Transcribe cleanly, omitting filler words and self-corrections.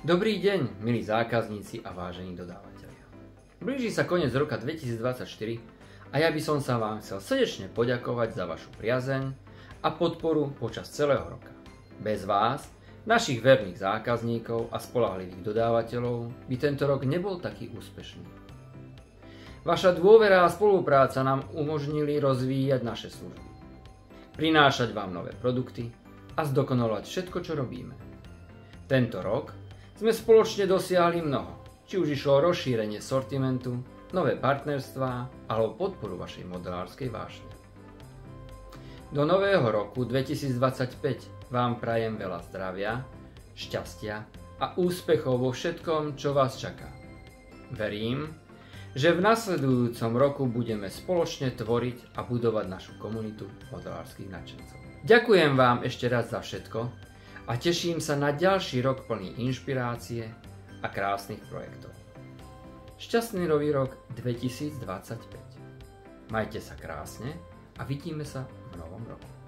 Dobrý deň, milí zákazníci a vážení dodávateľia. Blíži sa koniec roka 2024 a ja by som sa vám chcel srdečne poďakovať za vašu priazeň a podporu počas celého roka. Bez vás, našich verných zákazníkov a spoľahlivých dodávateľov, by tento rok nebol taký úspešný. Vaša dôvera a spolupráca nám umožnili rozvíjať naše služby, prinášať vám nové produkty a zdokonalovať všetko, čo robíme. Tento rok sme spoločne dosiahli mnoho, či už išlo o rozšírenie sortimentu, nové partnerstvá alebo podporu vašej modelárskej vášne. Do nového roku 2025 vám prajem veľa zdravia, šťastia a úspechov vo všetkom, čo vás čaká. Verím, že v nasledujúcom roku budeme spoločne tvoriť a budovať našu komunitu modelárskych nadšencov. Ďakujem vám ešte raz za všetko a teším sa na ďalší rok plný inšpirácie a krásnych projektov. Šťastný nový rok 2025. Majte sa krásne a vidíme sa v novom roku.